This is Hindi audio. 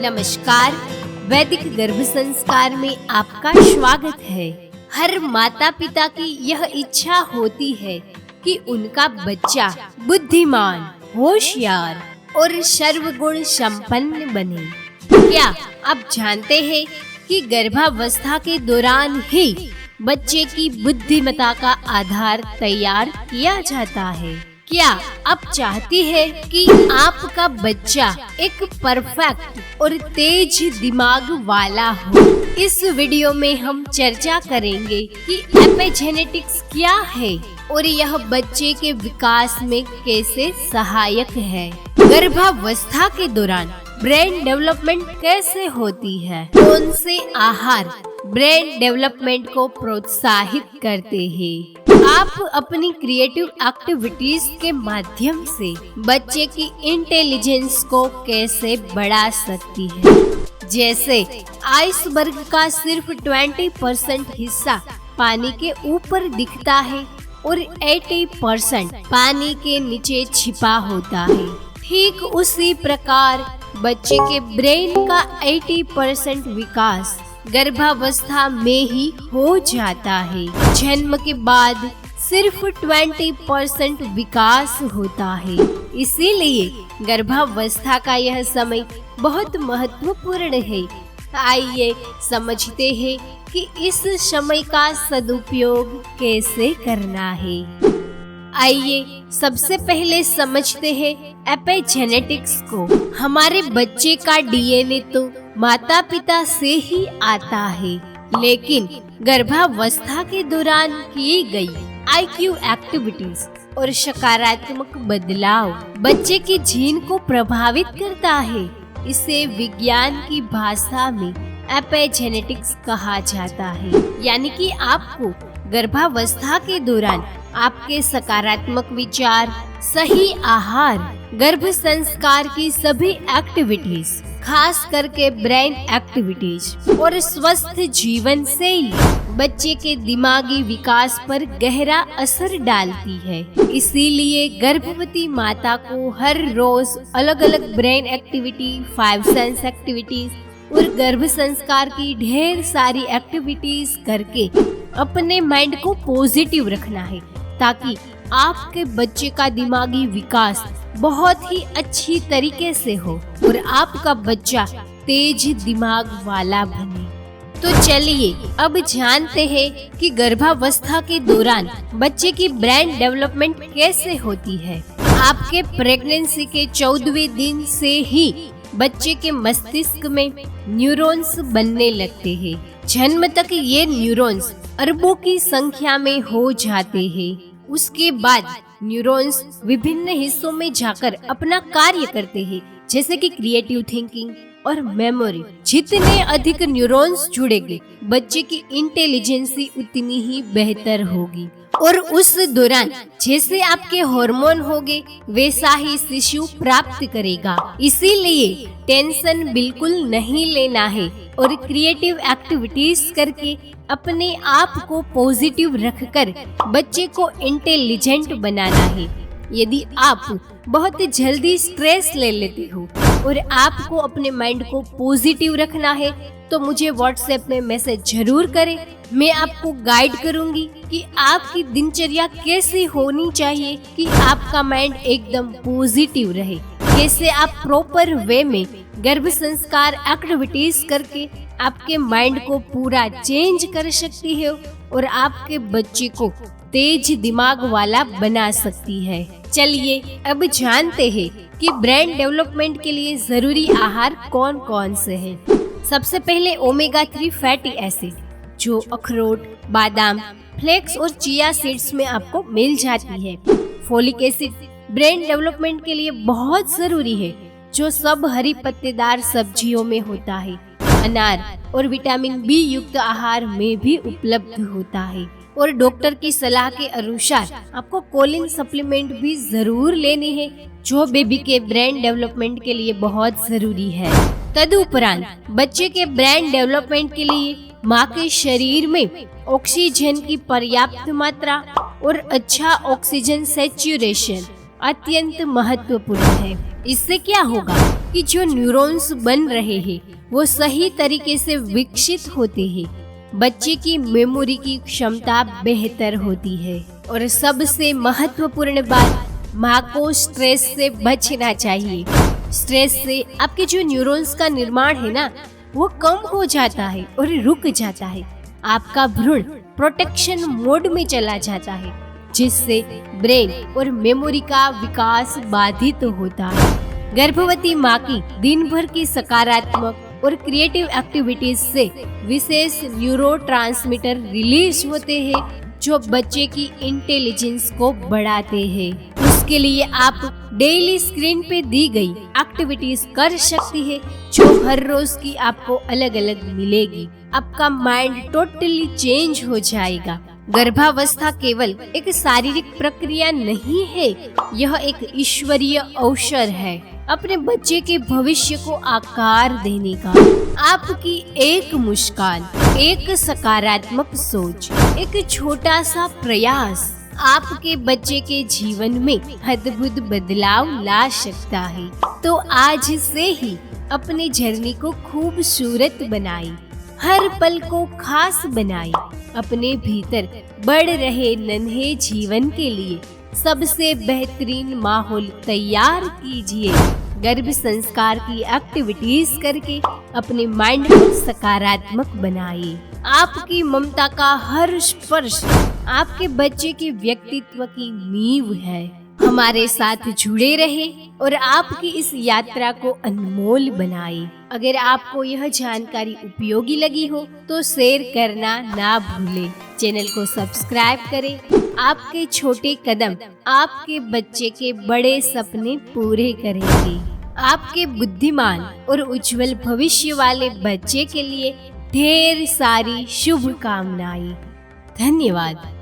नमस्कार, वैदिक गर्भ संस्कार में आपका स्वागत है। हर माता पिता की यह इच्छा होती है कि उनका बच्चा बुद्धिमान, होशियार और सर्वगुण संपन्न बने। क्या आप जानते हैं कि गर्भावस्था के दौरान ही बच्चे की बुद्धिमत्ता का आधार तैयार किया जाता है? क्या आप चाहती हैं कि आपका बच्चा एक परफेक्ट और तेज दिमाग वाला हो? इस वीडियो में हम चर्चा करेंगे कि एपिजेनेटिक्स क्या है और यह बच्चे के विकास में कैसे सहायक है। गर्भावस्था के दौरान ब्रेन डेवलपमेंट कैसे होती है? कौन से आहार ब्रेन डेवलपमेंट को प्रोत्साहित करते हैं? आप अपनी क्रिएटिव एक्टिविटीज के माध्यम से बच्चे की इंटेलिजेंस को कैसे बढ़ा सकती है? जैसे आइसबर्ग का सिर्फ 20% हिस्सा पानी के ऊपर दिखता है और 80% पानी के नीचे छिपा होता है। ठीक उसी प्रकार बच्चे के ब्रेन का 80% विकास गर्भावस्था में ही हो जाता है। जन्म के बाद सिर्फ 20% विकास होता है। इसीलिए गर्भावस्था का यह समय बहुत महत्वपूर्ण है। आइए समझते हैं कि इस समय का सदुपयोग कैसे करना है। आइए सबसे पहले समझते हैं एपिजेनेटिक्स को। हमारे बच्चे का डीएनए तो माता पिता से ही आता है, लेकिन गर्भावस्था के दौरान की गई आईक्यू एक्टिविटीज और सकारात्मक बदलाव बच्चे के जीन को प्रभावित करता है। इसे विज्ञान की भाषा में एपिजेनेटिक्स कहा जाता है। यानी कि आपको गर्भावस्था के दौरान आपके सकारात्मक विचार, सही आहार, गर्भ संस्कार की सभी एक्टिविटीज, खास करके ब्रेन एक्टिविटीज और स्वस्थ जीवन शैली बच्चे के दिमागी विकास पर गहरा असर डालती है। इसीलिए गर्भवती माता को हर रोज अलग अलग ब्रेन एक्टिविटी, 5 सेंस एक्टिविटीज और गर्भ संस्कार की ढेर सारी एक्टिविटीज करके अपने माइंड को पॉजिटिव रखना है, ताकि आपके बच्चे का दिमागी विकास बहुत ही अच्छी तरीके से हो और आपका बच्चा तेज दिमाग वाला बने। तो चलिए अब जानते हैं कि गर्भावस्था के दौरान बच्चे की ब्रेन डेवलपमेंट कैसे होती है। आपके प्रेगनेंसी के 14वें दिन से ही बच्चे के मस्तिष्क में न्यूरॉन्स बनने लगते हैं। जन्म तक ये न्यूरॉन्स अरबों की संख्या में हो जाते हैं। उसके बाद न्यूरॉन्स विभिन्न हिस्सों में जाकर अपना कार्य करते हैं, जैसे कि क्रिएटिव थिंकिंग और मेमोरी। जितने अधिक न्यूरॉन्स जुड़ेंगे, बच्चे की इंटेलिजेंसी उतनी ही बेहतर होगी। और उस दौरान जैसे आपके हार्मोन होंगे, वैसा ही शिशु प्राप्त करेगा। इसीलिए टेंशन बिल्कुल नहीं लेना है और क्रिएटिव एक्टिविटीज करके अपने आप को पॉजिटिव रखकर बच्चे को इंटेलिजेंट बनाना है। यदि आप बहुत जल्दी स्ट्रेस ले लेते हो और आपको अपने माइंड को पॉजिटिव रखना है, तो मुझे व्हाट्सएप में मैसेज जरूर करें। मैं आपको गाइड करूंगी कि आपकी दिनचर्या कैसी होनी चाहिए कि आपका माइंड एकदम पॉजिटिव रहे। कैसे आप प्रॉपर वे में गर्भ संस्कार एक्टिविटीज करके आपके माइंड को पूरा चेंज कर सकती है और आपके बच्चे को तेज दिमाग वाला बना सकती है। चलिए अब जानते हैं कि ब्रेन डेवलपमेंट के लिए जरूरी आहार कौन कौन से हैं। सबसे पहले ओमेगा 3 फैटी एसिड, जो अखरोट, बादाम, फ्लेक्स और चिया सीड्स में आपको मिल जाती है। फोलिक एसिड ब्रेन डेवलपमेंट के लिए बहुत जरूरी है, जो सब हरी पत्तेदार सब्जियों में होता है। अनार और विटामिन बी युक्त आहार में भी उपलब्ध होता है। और डॉक्टर की सलाह के अनुसार आपको कोलिन सप्लीमेंट भी जरूर लेने हैं, जो बेबी के ब्रेन डेवलपमेंट के लिए बहुत जरूरी है। तदुपरांत बच्चे के ब्रेन डेवलपमेंट के लिए माँ के शरीर में ऑक्सीजन की पर्याप्त मात्रा और अच्छा ऑक्सीजन सैचुरेशन अत्यंत महत्वपूर्ण है। इससे क्या होगा कि जो न्यूरॉन्स बन रहे हैं वो सही तरीके से विकसित होते हैं, बच्चे की मेमोरी की क्षमता बेहतर होती है। और सबसे महत्वपूर्ण बात, माँ को स्ट्रेस से बचना चाहिए। स्ट्रेस से आपके जो न्यूरॉन्स का निर्माण है ना, वो कम हो जाता है और रुक जाता है। आपका भ्रूण प्रोटेक्शन मोड में चला जाता है, जिससे ब्रेन और मेमोरी का विकास बाधित होता है। गर्भवती माँ की दिन भर की सकारात्मक और क्रिएटिव एक्टिविटीज से विशेष न्यूरोट्रांसमीटर रिलीज होते हैं जो बच्चे की इंटेलिजेंस को बढ़ाते हैं। उसके लिए आप डेली स्क्रीन पे दी गई एक्टिविटीज कर सकती है जो हर रोज की आपको अलग अलग मिलेगी। आपका माइंड टोटली चेंज हो जाएगा। गर्भावस्था केवल एक शारीरिक प्रक्रिया नहीं है, यह एक ईश्वरीय अवसर है अपने बच्चे के भविष्य को आकार देने का। आपकी एक मुस्कान, एक सकारात्मक सोच, एक छोटा सा प्रयास आपके बच्चे के जीवन में अद्भुत बदलाव ला सकता है। तो आज से ही अपने जर्नी को खूबसूरत बनाई, हर पल को खास बनाई। अपने भीतर बढ़ रहे नन्हे जीवन के लिए सबसे बेहतरीन माहौल तैयार कीजिए। गर्भ संस्कार की एक्टिविटीज करके अपने माइंड को सकारात्मक बनाइए। आपकी ममता का हर स्पर्श आपके बच्चे के व्यक्तित्व की नींव है। हमारे साथ जुड़े रहे और आपकी इस यात्रा को अनमोल बनाए। अगर आपको यह जानकारी उपयोगी लगी हो तो शेयर करना ना भूलें। चैनल को सब्सक्राइब करें। आपके छोटे कदम आपके बच्चे के बड़े सपने पूरे करेंगे। आपके बुद्धिमान और उज्जवल भविष्य वाले बच्चे के लिए ढेर सारी शुभकामनाएं। धन्यवाद।